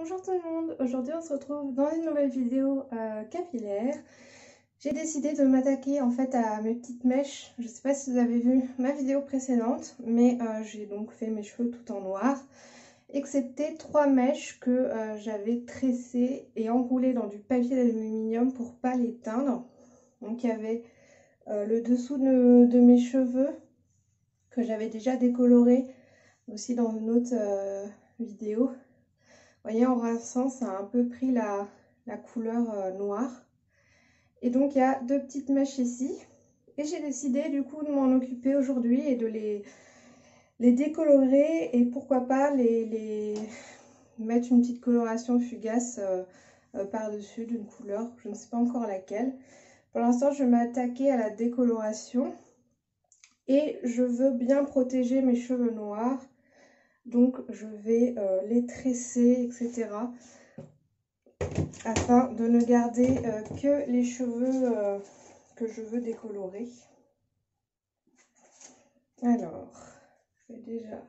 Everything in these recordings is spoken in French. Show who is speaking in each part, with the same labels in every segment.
Speaker 1: Bonjour tout le monde, aujourd'hui on se retrouve dans une nouvelle vidéo capillaire. J'ai décidé de m'attaquer en fait à mes petites mèches. Je ne sais pas si vous avez vu ma vidéo précédente, mais j'ai donc fait mes cheveux tout en noir, excepté 3 mèches que j'avais tressées et enroulées dans du papier d'aluminium pour pas les teindre. Donc il y avait le dessous de mes cheveux que j'avais déjà décoloré aussi dans une autre vidéo. Vous voyez, en rinçant, ça a un peu pris la couleur noire. Et donc, il y a 2 petites mèches ici. Et j'ai décidé du coup de m'en occuper aujourd'hui et de les décolorer. Et pourquoi pas les mettre une petite coloration fugace par-dessus d'une couleur. Je ne sais pas encore laquelle. Pour l'instant, je vais m'attaquer à la décoloration. Et je veux bien protéger mes cheveux noirs. Donc, je vais les tresser, etc. afin de ne garder que les cheveux que je veux décolorer. Alors, je vais déjà...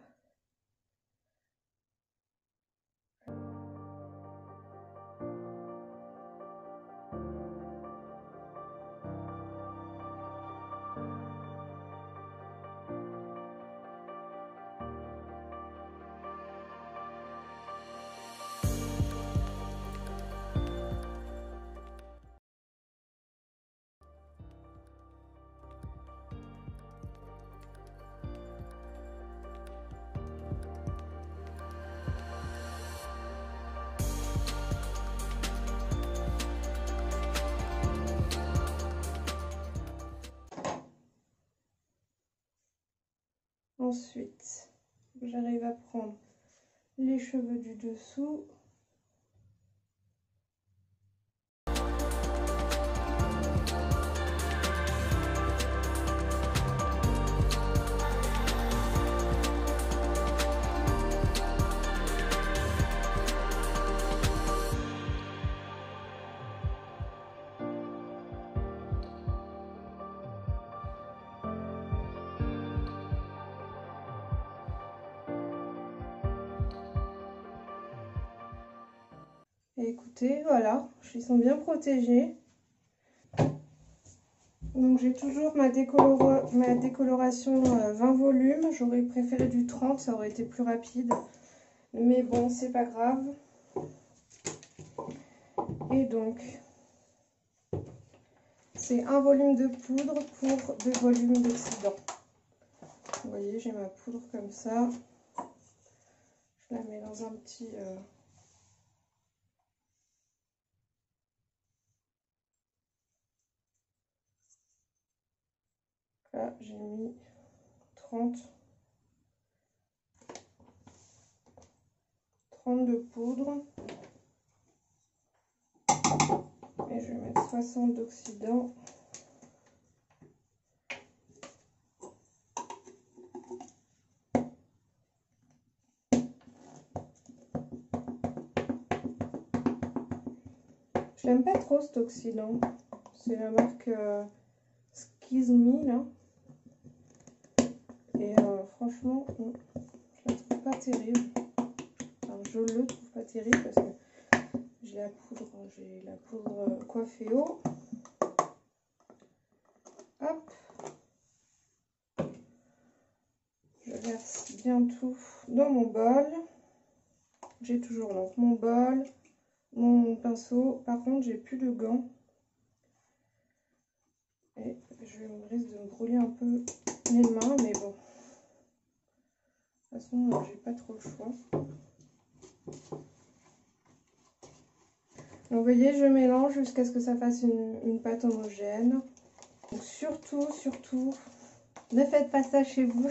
Speaker 1: Ensuite, j'arrive à prendre les cheveux du dessous. Et écoutez, voilà, ils sont bien protégés. Donc j'ai toujours ma décoloration 20 volumes. J'aurais préféré du 30, ça aurait été plus rapide. Mais bon, c'est pas grave. Et donc, c'est 1 volume de poudre pour 2 volumes d'oxydant. Vous voyez, j'ai ma poudre comme ça. Je la mets dans un petit... Là, j'ai mis 30 de poudre. Et je vais mettre 60 d'oxydant. Je l'aime pas trop cet oxydant. C'est la marque Excuse Me là. Et franchement, je la trouve pas terrible. Enfin, je le trouve pas terrible parce que j'ai la poudre Coifféo. Hop. Je verse bien tout dans mon bol. J'ai toujours donc mon bol, mon pinceau. Par contre, j'ai plus de gants. Et je risque de me brûler un peu les mains, mais bon. De toute façon, j'ai pas trop le choix. Donc vous voyez, je mélange jusqu'à ce que ça fasse une pâte homogène. Donc surtout, ne faites pas ça chez vous.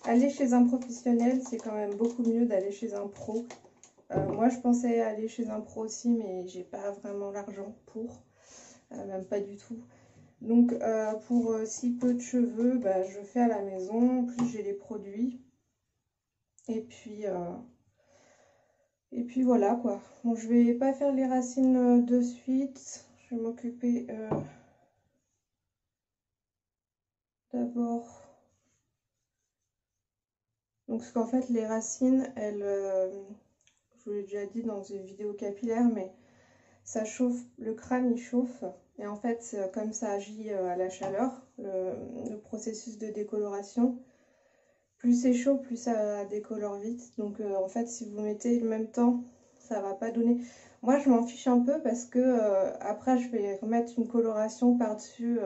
Speaker 1: Aller chez un professionnel, c'est quand même beaucoup mieux d'aller chez un pro. Moi, je pensais aller chez un pro aussi, mais j'ai pas vraiment l'argent pour. Même pas du tout. Donc pour si peu de cheveux, bah, je fais à la maison. En plus, j'ai les produits. Et puis voilà quoi. Bon, je vais pas faire les racines de suite. Je vais m'occuper d'abord. Donc parce qu'en fait les racines, elles, je vous l'ai déjà dit dans une vidéo capillaire, mais ça chauffe, le crâne il chauffe. Et en fait, comme ça agit à la chaleur, le processus de décoloration, plus c'est chaud, plus ça décolore vite. Donc en fait, si vous mettez le même temps, ça va pas donner. Moi, je m'en fiche un peu parce que après, je vais remettre une coloration par-dessus.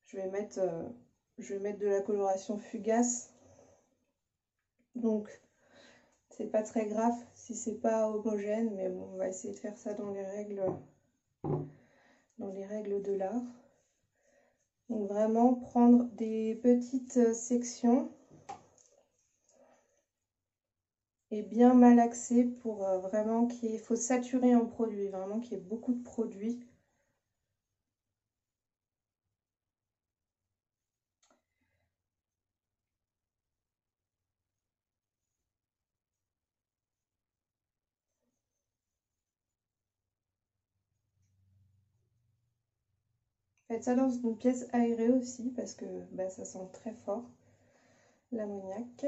Speaker 1: Je vais mettre de la coloration fugace. Donc, c'est pas très grave si c'est pas homogène, mais bon, on va essayer de faire ça dans les règles de l'art. Donc vraiment prendre des petites sections et bien malaxer pour vraiment qu'il faut saturer un produit, vraiment qu'il y ait beaucoup de produits. Faites ça dans une pièce aérée aussi parce que bah, ça sent très fort l'ammoniac.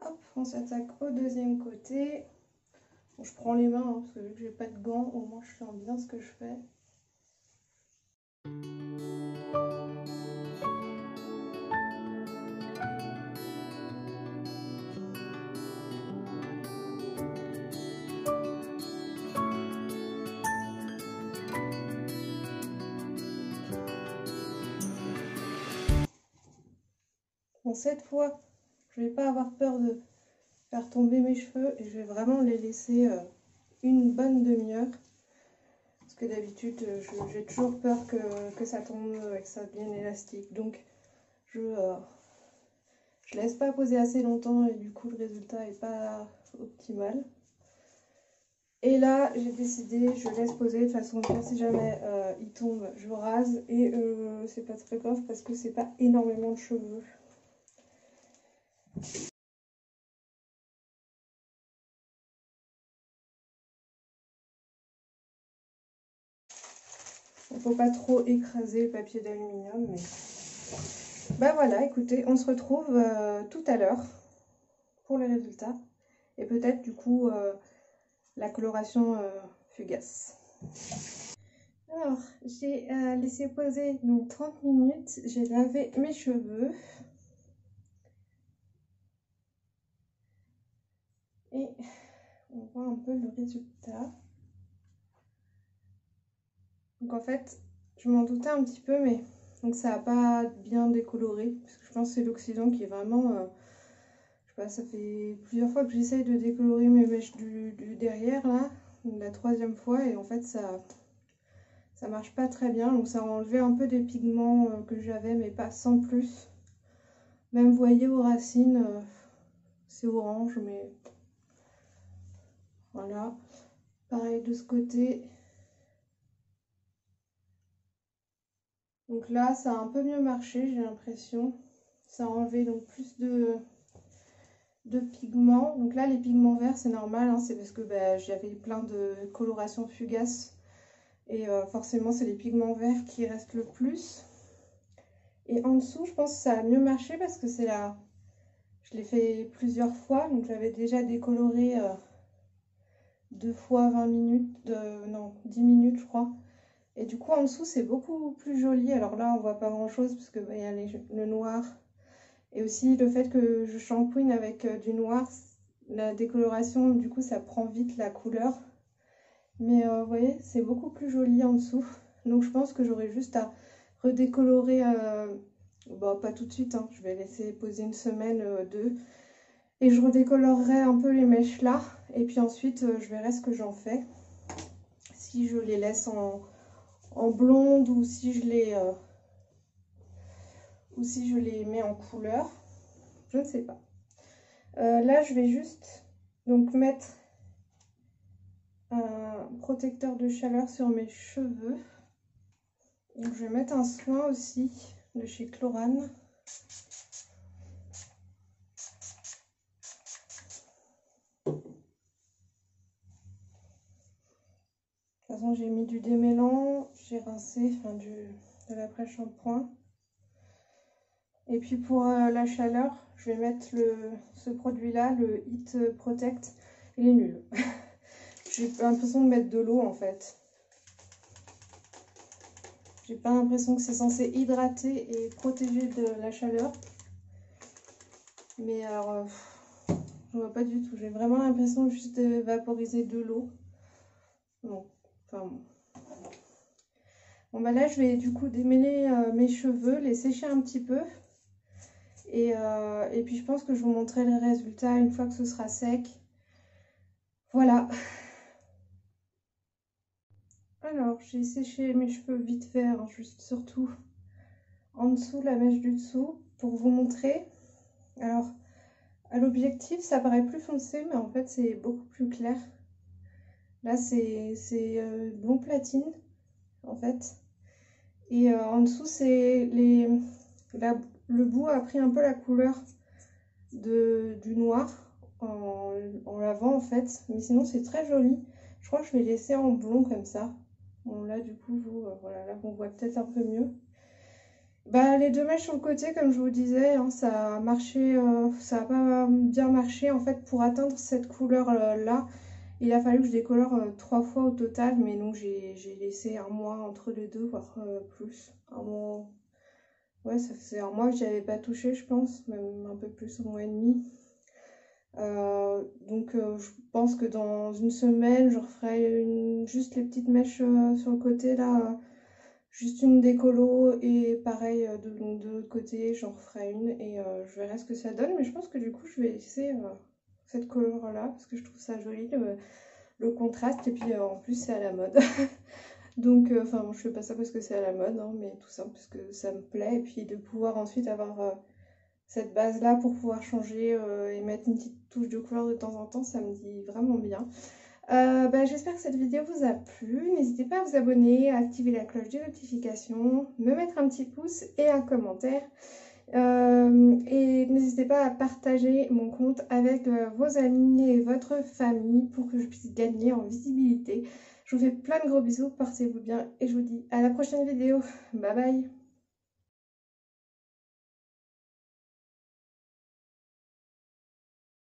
Speaker 1: Hop, on s'attaque au deuxième côté. Bon, je prends les mains hein, parce que vu que j'ai pas de gants, au moins je sens bien ce que je fais. Bon, cette fois, je vais pas avoir peur de faire tomber mes cheveux et je vais vraiment les laisser une bonne demi-heure. Parce que d'habitude, j'ai toujours peur que ça tombe et que ça devienne élastique. Donc, je laisse pas poser assez longtemps et du coup, le résultat est pas optimal. Et là, j'ai décidé, je laisse poser. De toute façon, si jamais il tombe, je rase. Et c'est pas très grave parce que c'est pas énormément de cheveux. Il ne faut pas trop écraser le papier d'aluminium. Mais... bah voilà, écoutez, on se retrouve tout à l'heure pour les résultats. Et peut-être du coup la coloration fugace. Alors, j'ai laissé poser donc 30 minutes. J'ai lavé mes cheveux. Et on voit un peu le résultat. Donc en fait, je m'en doutais un petit peu, mais donc ça n'a pas bien décoloré. Parce que je pense que c'est l'oxydant qui est vraiment... je sais pas, ça fait plusieurs fois que j'essaye de décolorer mes mèches du derrière, là. La troisième fois, et en fait, ça marche pas très bien. Donc ça a enlevé un peu des pigments que j'avais, mais pas sans plus. Même, vous voyez, aux racines, c'est orange, mais... voilà. Pareil de ce côté. Donc là, ça a un peu mieux marché, j'ai l'impression. Ça a enlevé donc plus de pigments. Donc là, les pigments verts, c'est normal, hein, c'est parce que bah, j'avais plein de colorations fugaces. Et forcément, c'est les pigments verts qui restent le plus. Et en dessous, je pense que ça a mieux marché parce que c'est là. Je l'ai fait plusieurs fois, donc j'avais déjà décoloré 2 fois 20 minutes, non, 10 minutes, je crois. Et du coup, en dessous, c'est beaucoup plus joli. Alors là, on voit pas grand-chose parce que bah, y a le noir. Et aussi le fait que je shampooine avec du noir, la décoloration, du coup, ça prend vite la couleur. Mais vous voyez, c'est beaucoup plus joli en dessous. Donc je pense que j'aurai juste à redécolorer, bon, pas tout de suite, hein. Je vais laisser poser une semaine, deux. Et je redécolorerai un peu les mèches là. Et puis ensuite, je verrai ce que j'en fais. si je les laisse en blonde ou si je les mets en couleur. Je ne sais pas. Là, je vais juste donc mettre un protecteur de chaleur sur mes cheveux. Donc, je vais mettre un soin aussi de chez Chlorane. De toute façon, j'ai mis du démêlant, j'ai rincé, enfin de l'après-shampoing. Et puis pour la chaleur, je vais mettre ce produit-là, le Heat Protect. Il est nul. J'ai l'impression de mettre de l'eau en fait. J'ai pas l'impression que c'est censé hydrater et protéger de la chaleur. Mais alors, je vois pas du tout. J'ai vraiment l'impression juste de vaporiser de l'eau. Bon, enfin bon. Bon bah là, je vais du coup démêler mes cheveux, les sécher un petit peu. Et puis je pense que je vous montrerai le résultat une fois que ce sera sec. Voilà. Alors, j'ai séché mes cheveux vite fait, hein, juste surtout en dessous, la mèche du dessous, pour vous montrer. Alors, à l'objectif, ça paraît plus foncé, mais en fait, c'est beaucoup plus clair. Là, c'est blond platine, en fait. Et en dessous, c'est le bout a pris un peu la couleur du noir en lavant, en fait. Mais sinon, c'est très joli. Je crois que je vais laisser en blond comme ça. Bon, là, du coup, voilà, là, on voit peut-être un peu mieux. Bah, les deux mèches sur le côté, comme je vous disais, hein, ça a marché, ça n'a pas bien marché. En fait, pour atteindre cette couleur-là, il a fallu que je décolore 3 fois au total. Mais donc, j'ai laissé un mois entre les deux, voire plus. Un mois. Ouais, ça faisait un mois que j'avais pas touché, je pense. Même un peu plus, un mois et demi. Donc je pense que dans une semaine je referai juste les petites mèches sur le côté là, juste une décolo et pareil de l'autre côté j'en referai une et je verrai ce que ça donne, mais je pense que du coup je vais laisser cette couleur là parce que je trouve ça joli le contraste et puis en plus c'est à la mode. Donc enfin je fais pas ça parce que c'est à la mode hein, mais tout ça parce que ça me plaît et puis de pouvoir ensuite avoir cette base là pour pouvoir changer et mettre une petite touche de couleur de temps en temps, ça me dit vraiment bien. J'espère que cette vidéo vous a plu. N'hésitez pas à vous abonner, à activer la cloche de notification, me mettre un petit pouce et un commentaire. Et n'hésitez pas à partager mon compte avec vos amis et votre famille pour que je puisse gagner en visibilité. Je vous fais plein de gros bisous, portez-vous bien et je vous dis à la prochaine vidéo. Bye bye!